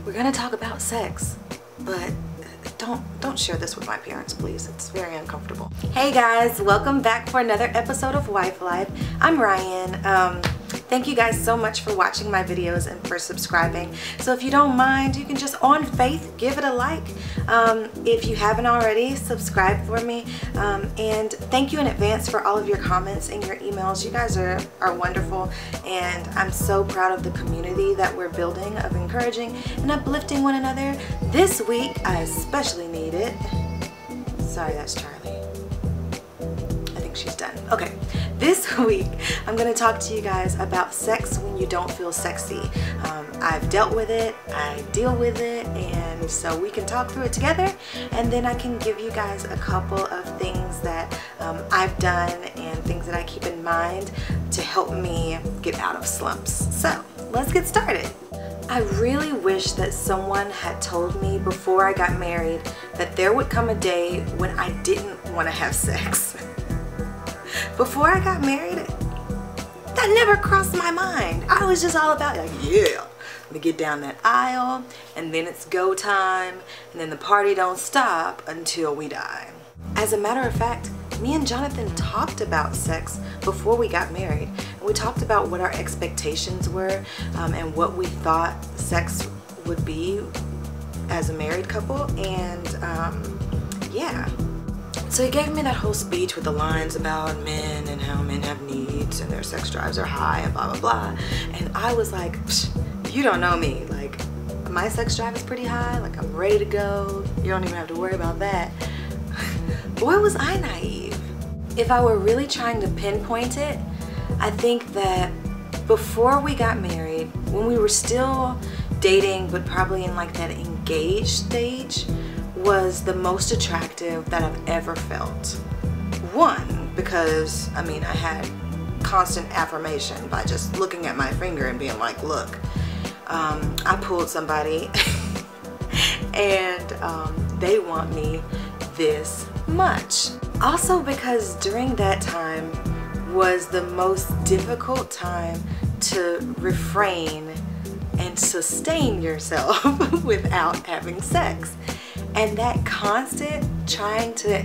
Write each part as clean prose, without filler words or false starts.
We're gonna talk about sex, but don't share this with my parents, please. It's very uncomfortable. Hey guys, welcome back for another episode of Wife Life. I'm Ryan. Thank you guys so much for watching my videos and for subscribing. So if you don't mind, you can just on faith give it a like. If you haven't already, subscribe for me. And thank you in advance for all of your comments and your emails. You guys are wonderful, and I'm so proud of the community that we're building of encouraging and uplifting one another. This week, I especially need it. Sorry, that's Charlie. I think she's done. Okay. This week, I'm going to talk to you guys about sex when you don't feel sexy. I've dealt with it, I deal with it, and so we can talk through it together, and then I can give you guys a couple of things that I've done and things that I keep in mind to help me get out of slumps. So, let's get started. I really wish that someone had told me before I got married that there would come a day when I didn't want to have sex. Before I got married, that never crossed my mind. I was just all about like, yeah, let me get down that aisle, and then it's go time, and then the party don't stop until we die. As a matter of fact, me and Jonathan talked about sex before we got married, and we talked about what our expectations were and what we thought sex would be as a married couple, and yeah. So he gave me that whole speech with the lines about men and how men have needs and their sex drives are high and blah blah blah, and I was like, you don't know me, like my sex drive is pretty high, like I'm ready to go, you don't even have to worry about that. Boy, was I naive. If I were really trying to pinpoint it, I think that before we got married, when we were still dating but probably in like that engaged stage, was the most attractive that I've ever felt. One, because I mean I had constant affirmation by just looking at my finger and being like, look, I pulled somebody and they want me this much. Also because during that time was the most difficult time to refrain and sustain yourself without having sex. And that constant trying to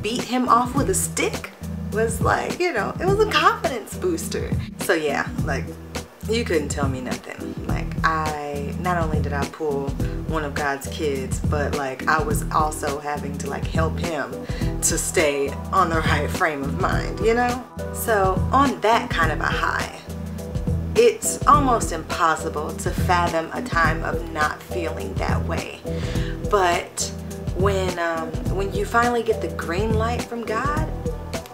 beat him off with a stick was like, you know, it was a confidence booster. So yeah, like you couldn't tell me nothing. Like not only did I pull one of God's kids, but like I was also having to like help him to stay on the right frame of mind, you know? So on that kind of a high, it's almost impossible to fathom a time of not feeling that way. But when you finally get the green light from God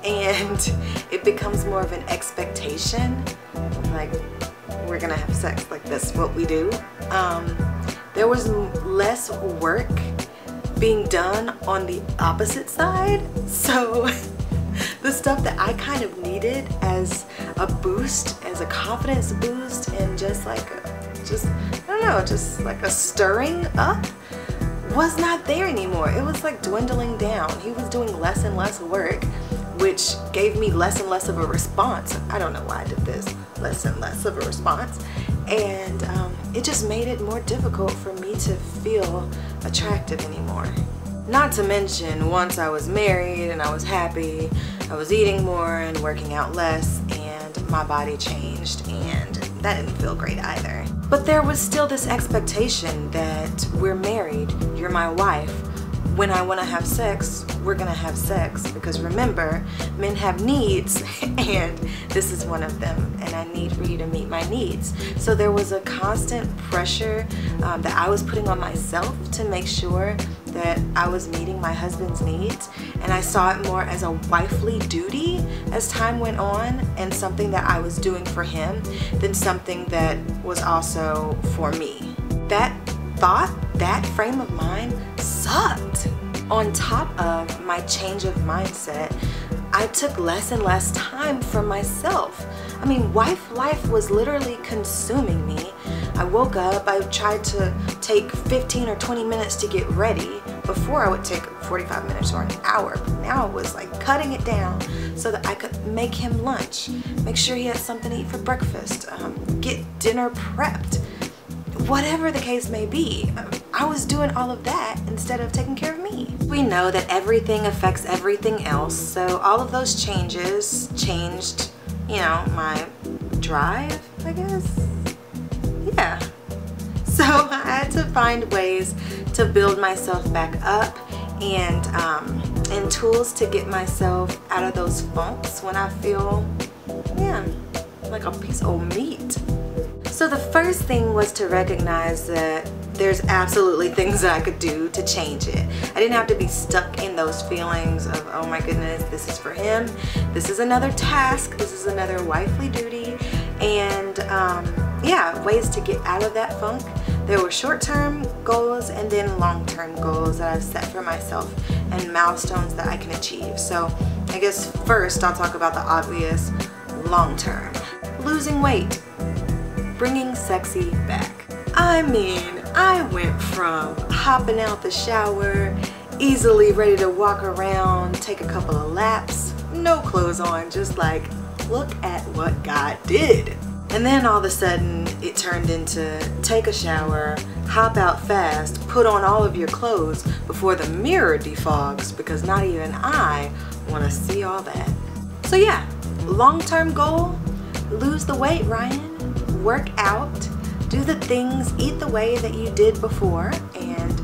and it becomes more of an expectation, like we're gonna have sex, like that's what we do, there was less work being done on the opposite side. So the stuff that I kind of needed as a boost, as a confidence boost, and just like I don't know, just like a stirring up, was not there anymore. It was like dwindling down. He was doing less and less work, which gave me less and less of a response. I don't know why I did this. Less and less of a response. And it just made it more difficult for me to feel attractive anymore. Not to mention, once I was married and I was happy, I was eating more and working out less, and my body changed, and that didn't feel great either. But there was still this expectation that we're married, you're my wife. When I want to have sex, we're gonna have sex, because remember, men have needs and this is one of them, and I need for you to meet my needs. So there was a constant pressure that I was putting on myself to make sure that I was meeting my husband's needs, and I saw it more as a wifely duty as time went on, and something that I was doing for him than something that was also for me. That thought, that frame of mind sucked. On top of my change of mindset, I took less and less time for myself. I mean, wife life was literally consuming me. I woke up, I tried to take 15 or 20 minutes to get ready. Before I would take 45 minutes or an hour, but now it was like cutting it down so that I could make him lunch, make sure he had something to eat for breakfast, get dinner prepped. whatever the case may be. I was doing all of that instead of taking care of me. We know that everything affects everything else, so all of those changes changed, you know, my drive, I guess. Yeah. So I had to find ways to build myself back up and tools to get myself out of those funks when I feel, yeah, like a piece of meat. So the first thing was to recognize that there's absolutely things that I could do to change it. I didn't have to be stuck in those feelings of, oh my goodness, this is for him, this is another task, this is another wifely duty, and yeah, ways to get out of that funk. There were short-term goals and then long-term goals that I've set for myself and milestones that I can achieve. So I guess first I'll talk about the obvious long-term. Losing weight, bringing sexy back. I mean, I went from hopping out the shower, easily ready to walk around, take a couple of laps, no clothes on, just like, look at what God did. And then all of a sudden it turned into take a shower, hop out fast, put on all of your clothes before the mirror defogs, because not even I want to see all that. So yeah, long-term goal, lose the weight, Ryan. Work out, do the things, eat the way that you did before, and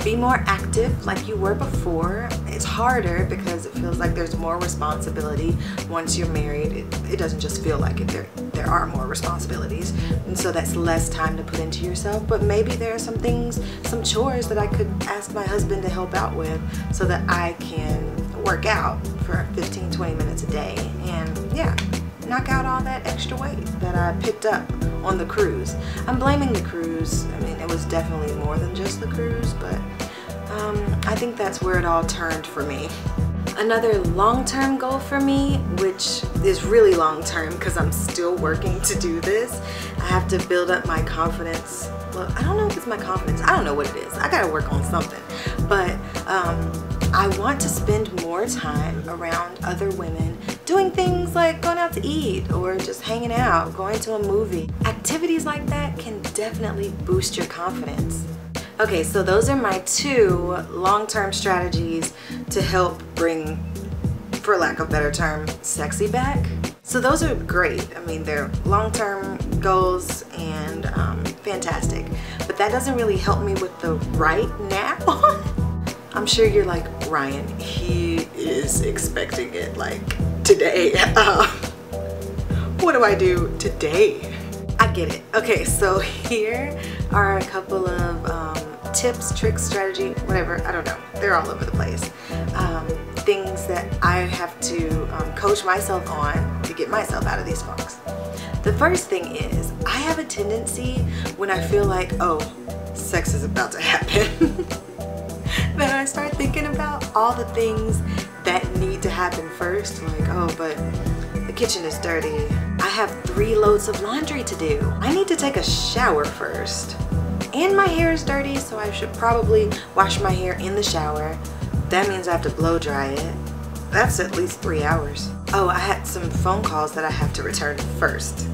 be more active like you were before. It's harder because it feels like there's more responsibility once you're married. It doesn't just feel like it. There are more responsibilities, and so that's less time to put into yourself. But maybe there are some things, some chores that I could ask my husband to help out with so that I can work out for 15-20 minutes a day and yeah, knock out all that extra weight that I picked up on the cruise. I'm blaming the cruise. I mean, it was definitely more than just the cruise, but I think that's where it all turned for me. Another long-term goal for me, which is really long-term because I'm still working to do this, I have to build up my confidence. Well, I don't know if it's my confidence. I don't know what it is. I gotta work on something. But I want to spend more time around other women doing things like going out to eat or just hanging out, going to a movie. Activities like that can definitely boost your confidence. Okay, so those are my two long-term strategies to help bring, for lack of a better term, sexy back. So those are great. I mean, they're long-term goals and fantastic. But that doesn't really help me with the right now. I'm sure you're like, Ryan, he is expecting it like today. What do I do today? I get it. Okay, so here are a couple of tips, tricks, strategy, whatever, I don't know. They're all over the place. Things that I have to coach myself on to get myself out of these funks. The first thing is, I have a tendency when I feel like, oh, sex is about to happen, that I start thinking about all the things that need to happen first. Like, oh, but the kitchen is dirty. I have 3 loads of laundry to do. I need to take a shower first. And my hair is dirty, so I should probably wash my hair in the shower. That means I have to blow dry it. That's at least 3 hours. Oh, I had some phone calls that I have to return first.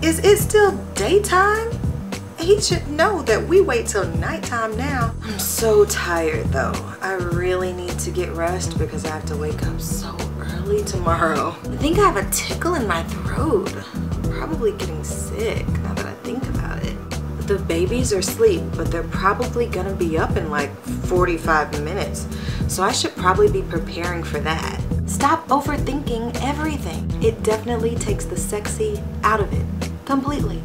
Is it still daytime? He should know that we wait till nighttime now. I'm so tired though. I really need to get rest because I have to wake up so early tomorrow. I think I have a tickle in my throat. I'm probably getting sick now that I think about it. The babies are asleep, but they're probably gonna be up in like 45 minutes. So I should probably be preparing for that. Stop overthinking everything. It definitely takes the sexy out of it, completely.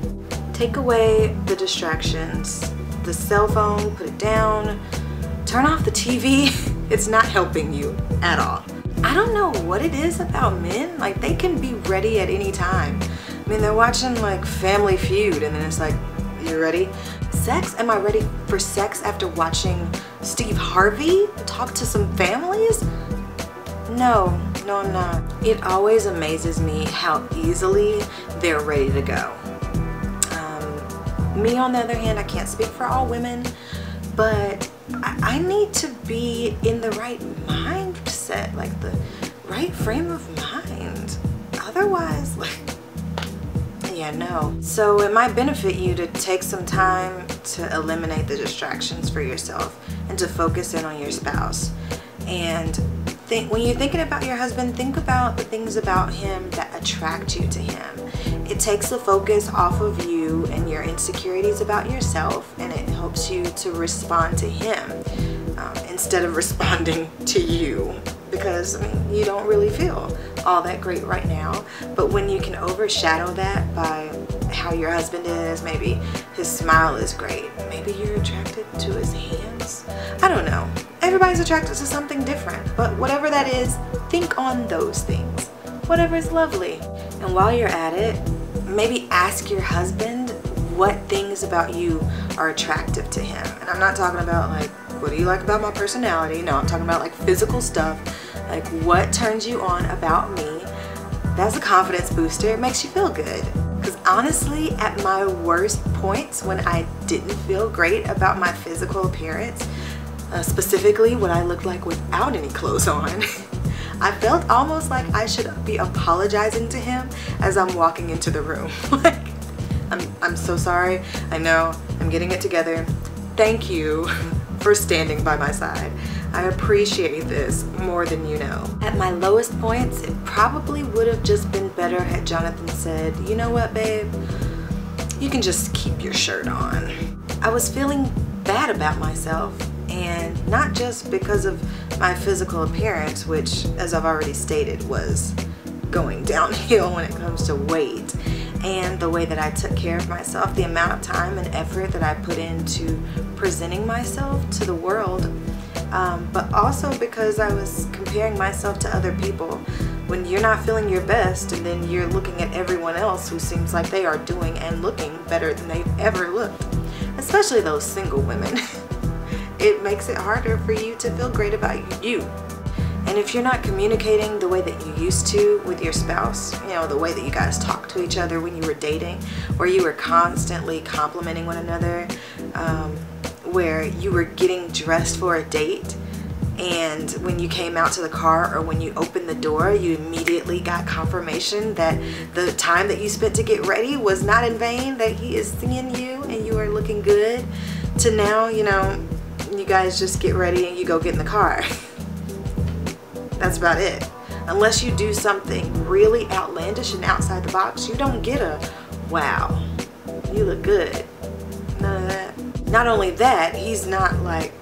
Take away the distractions. The cell phone, put it down. Turn off the TV. It's not helping you at all. I don't know what it is about men. Like, they can be ready at any time. I mean, they're watching like Family Feud and then it's like, you ready? Sex? Am I ready for sex after watching Steve Harvey talk to some families? No, I'm not. It always amazes me how easily they're ready to go. Me, on the other hand, I can't speak for all women, but I need to be in the right mindset, like the right frame of mind. Otherwise, like, Yeah, no. So it might benefit you to take some time to eliminate the distractions for yourself and to focus in on your spouse. And when you're thinking about your husband, think about the things about him that attract you to him. It takes the focus off of you and your insecurities about yourself, and it helps you to respond to him instead of responding to you. Because I mean, you don't really feel all that great right now, but when you can overshadow that by how your husband is, maybe his smile is great, maybe you're attracted to his hands. I don't know. Everybody's attracted to something different, but whatever that is, think on those things. Whatever is lovely. And while you're at it, maybe ask your husband what things about you are attractive to him. And I'm not talking about like, what do you like about my personality? No, I'm talking about like physical stuff. Like, what turns you on about me? That's a confidence booster. It makes you feel good. Because honestly, at my worst points when I didn't feel great about my physical appearance, specifically what I looked like without any clothes on, I felt almost like I should be apologizing to him as I'm walking into the room. Like, I'm so sorry. I know I'm getting it together. Thank you for standing by my side. I appreciate this more than you know. At my lowest points, it probably would have just been better had Jonathan said, you know what, babe? You can just keep your shirt on. I was feeling bad about myself, and not just because of my physical appearance, which, as I've already stated, was going downhill when it comes to weight, and the way that I took care of myself, the amount of time and effort that I put into presenting myself to the world. But also because I was comparing myself to other people. When you're not feeling your best and then you're looking at everyone else who seems like they are doing and looking better than they've ever looked, especially those single women, it makes it harder for you to feel great about you. And if you're not communicating the way that you used to with your spouse, you know, the way that you guys talked to each other when you were dating, where you were constantly complimenting one another, where you were getting dressed for a date, and when you came out to the car or when you opened the door, you immediately got confirmation that the time that you spent to get ready was not in vain, that he is seeing you and you are looking good, to now, you know, you guys just get ready and you go get in the car. That's about it. Unless you do something really outlandish and outside the box, you don't get a, wow, you look good. None of that. Not only that, he's not like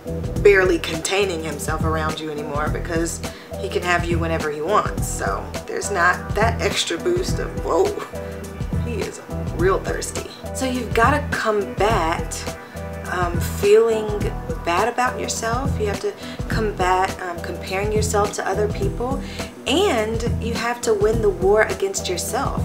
barely containing himself around you anymore because he can have you whenever he wants. So there's not that extra boost of, whoa, he is real thirsty. So you've got to combat feeling bad about yourself. You have to combat comparing yourself to other people, and you have to win the war against yourself.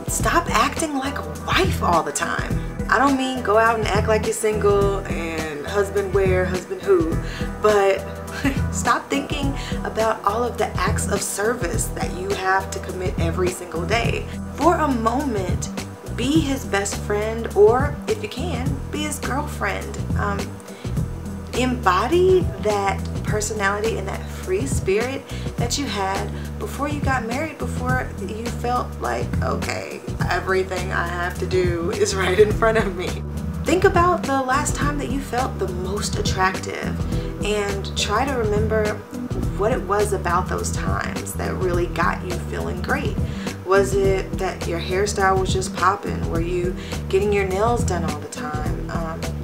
Stop acting like a wife all the time. I don't mean go out and act like you're single and husband where, husband who, but stop thinking about all of the acts of service that you have to commit every single day. For a moment, be his best friend, or if you can, be his girlfriend. Embody that personality and that free spirit that you had before you got married, before you felt like, okay, everything I have to do is right in front of me. Think about the last time that you felt the most attractive and try to remember what it was about those times that really got you feeling great. Was it that your hairstyle was just popping? Were you getting your nails done all the time?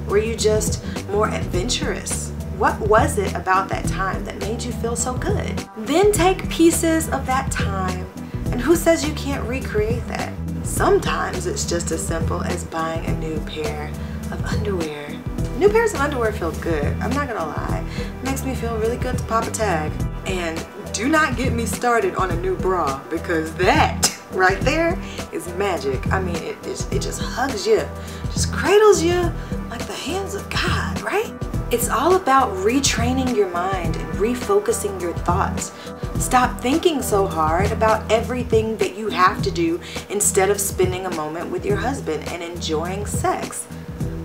Were you just more adventurous? What was it about that time that made you feel so good? Then take pieces of that time, and who says you can't recreate that? Sometimes it's just as simple as buying a new pair of underwear. New pairs of underwear feel good, I'm not gonna lie. It makes me feel really good to pop a tag. And do not get me started on a new bra, because that right there is magic. I mean, it just hugs you, just cradles you like the hands of God, right? It's all about retraining your mind and refocusing your thoughts. Stop thinking so hard about everything that you have to do instead of spending a moment with your husband and enjoying sex.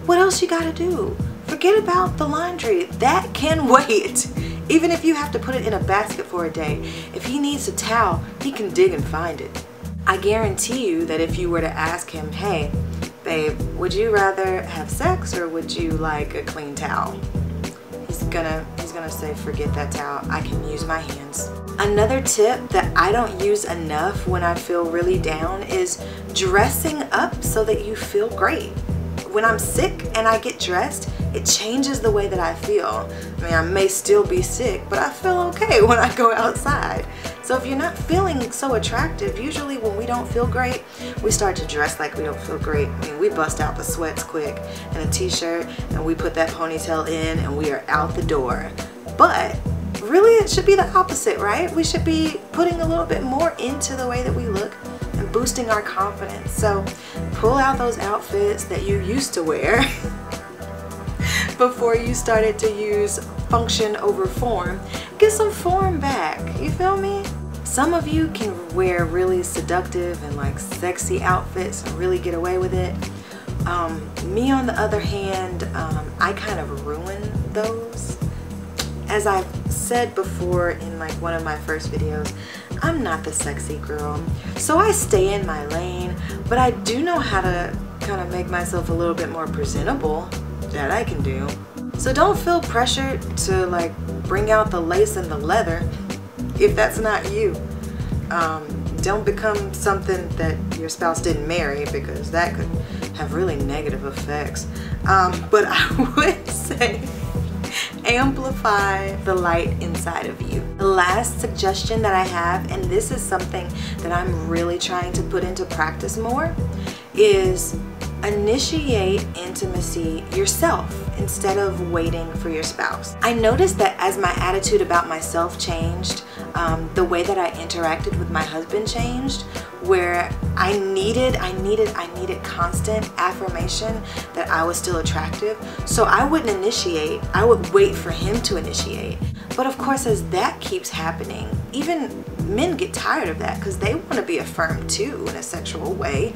What else you gotta do? Forget about the laundry. That can wait. Even if you have to put it in a basket for a day, if he needs a towel, he can dig and find it. I guarantee you that if you were to ask him, hey, babe, would you rather have sex or would you like a clean towel? He's gonna say, forget that towel, I can use my hands. Another tip that I don't use enough when I feel really down is dressing up so that you feel great. When I'm sick and I get dressed, it changes the way that I feel. I mean, I may still be sick, but I feel okay when I go outside. So if you're not feeling so attractive, usually when we don't feel great, we start to dress like we don't feel great. I mean, we bust out the sweats quick and a t-shirt and we put that ponytail in and we are out the door. But really it should be the opposite, right? We should be putting a little bit more into the way that we look and boosting our confidence. So pull out those outfits that you used to wear before you started to use function over form. Get some form back, you feel me? Some of you can wear really seductive and like sexy outfits and really get away with it. Me on the other hand, I kind of ruin those. As I've said before in like one of my first videos, I'm not the sexy girl. So I stay in my lane, but I do know how to kind of make myself a little bit more presentable. That I can do. So don't feel pressured to like bring out the lace and the leather if that's not you. Don't become something that your spouse didn't marry, because that could have really negative effects. But I would say amplify the light inside of you. The last suggestion that I have, and this is something that I'm really trying to put into practice more, is initiate intimacy yourself instead of waiting for your spouse. I noticed that as my attitude about myself changed, the way that I interacted with my husband changed, where I needed constant affirmation that I was still attractive. So I wouldn't initiate, I would wait for him to initiate. But of course, as that keeps happening, even men get tired of that because they want to be affirmed too in a sexual way.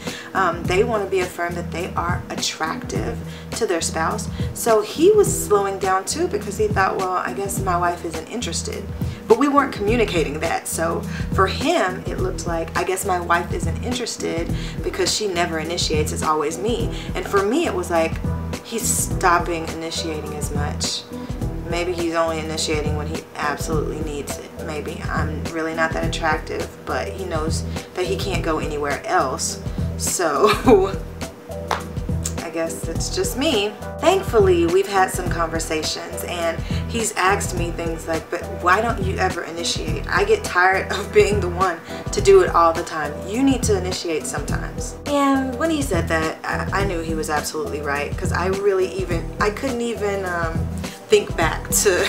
They want to be affirmed that they are attractive to their spouse. So he was slowing down too because he thought, well, I guess my wife isn't interested. But we weren't communicating that. So for him, it looked like, I guess my wife isn't interested because she never initiates, it's always me. And for me, it was like, he's stopping initiating as much. Maybe he's only initiating when he absolutely needs it. Maybe I'm really not that attractive, but he knows that he can't go anywhere else. So I guess it's just me. Thankfully, we've had some conversations and he's asked me things like, but why don't you ever initiate? I get tired of being the one to do it all the time. You need to initiate sometimes. And when he said that, I knew he was absolutely right, because I couldn't even think back to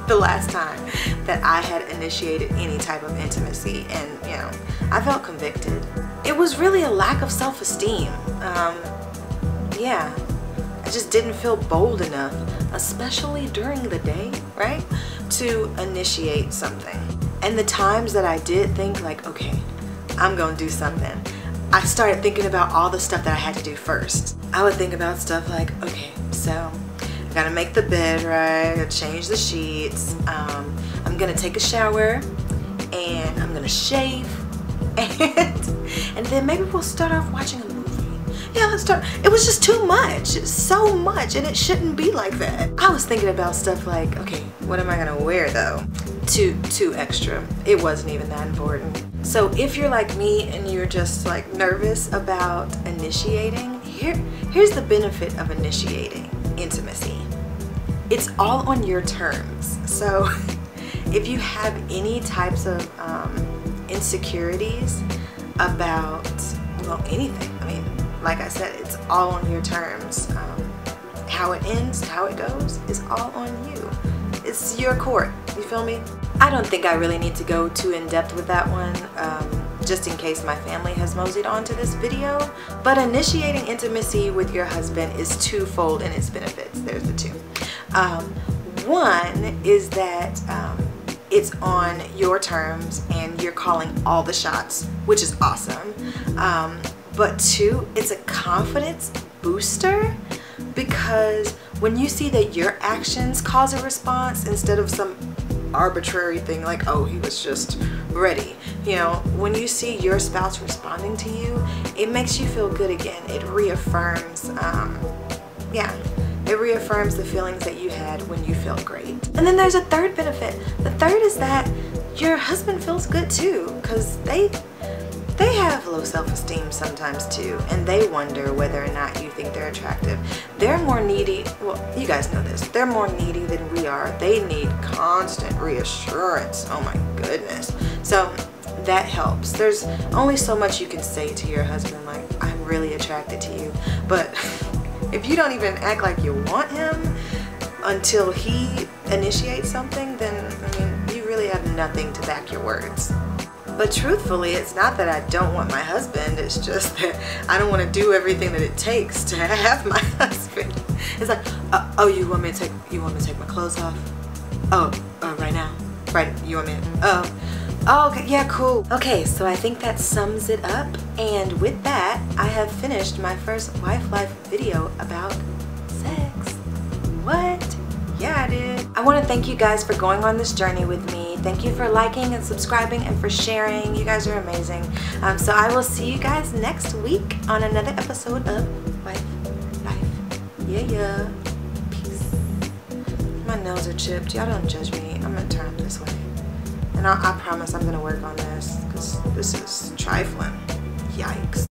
the last time that I had initiated any type of intimacy, and you know, I felt convicted. It was really a lack of self-esteem. Yeah, I just didn't feel bold enough, especially during the day, right, to initiate something. And the times that I did think like, okay, I'm gonna do something, I started thinking about all the stuff that I had to do first. I would think about stuff like, okay, so I gotta make the bed, right? I gotta change the sheets. I'm gonna take a shower, and I'm gonna shave, and then maybe we'll start off watching a movie. Yeah, let's start. It was just too much. It's so much, and it shouldn't be like that. I was thinking about stuff like, okay, what am I gonna wear though? Too extra. It wasn't even that important. So if you're like me and you're just like nervous about initiating, here's the benefit of initiating intimacy. It's all on your terms. So if you have any types of insecurities about, well, anything, I mean, like I said, it's all on your terms. How it ends, how it goes, is all on you. It's your court, you feel me? I don't think I really need to go too in depth with that one, just in case my family has moseyed onto this video. But initiating intimacy with your husband is twofold in its benefits. There's the two. One is that it's on your terms and you're calling all the shots, which is awesome. But two, it's a confidence booster, because when you see that your actions cause a response instead of some arbitrary thing like, oh, he was just ready. You know, when you see your spouse responding to you, it makes you feel good again. It reaffirms, yeah, it reaffirms the feelings that you had when you felt great. And then there's a third benefit. The third is that your husband feels good too, because they have low self-esteem sometimes too, and they wonder whether or not you think they're attractive. They're more needy, well, you guys know this, they're more needy than we are. They need constant reassurance. Oh my goodness. So that helps. There's only so much you can say to your husband, like, I'm really attracted to you, but if you don't even act like you want him until he initiates something, then I mean, you really have nothing to back your words. But truthfully, it's not that I don't want my husband, it's just that I don't want to do everything that it takes to have my husband. It's like, oh, you want me to take my clothes off? Oh, right now? Right, you want me to, oh, okay, yeah, cool. Okay, so I think that sums it up, and with that, I have finished my first Wife Life video about sex. What? Yeah, I did. I want to thank you guys for going on this journey with me. Thank you for liking and subscribing and for sharing. You guys are amazing. So I will see you guys next week on another episode of Wife Life. Yeah. Peace. My nails are chipped. Y'all don't judge me. I'm gonna turn them this way. And I promise I'm gonna work on this because this is trifling. Yikes.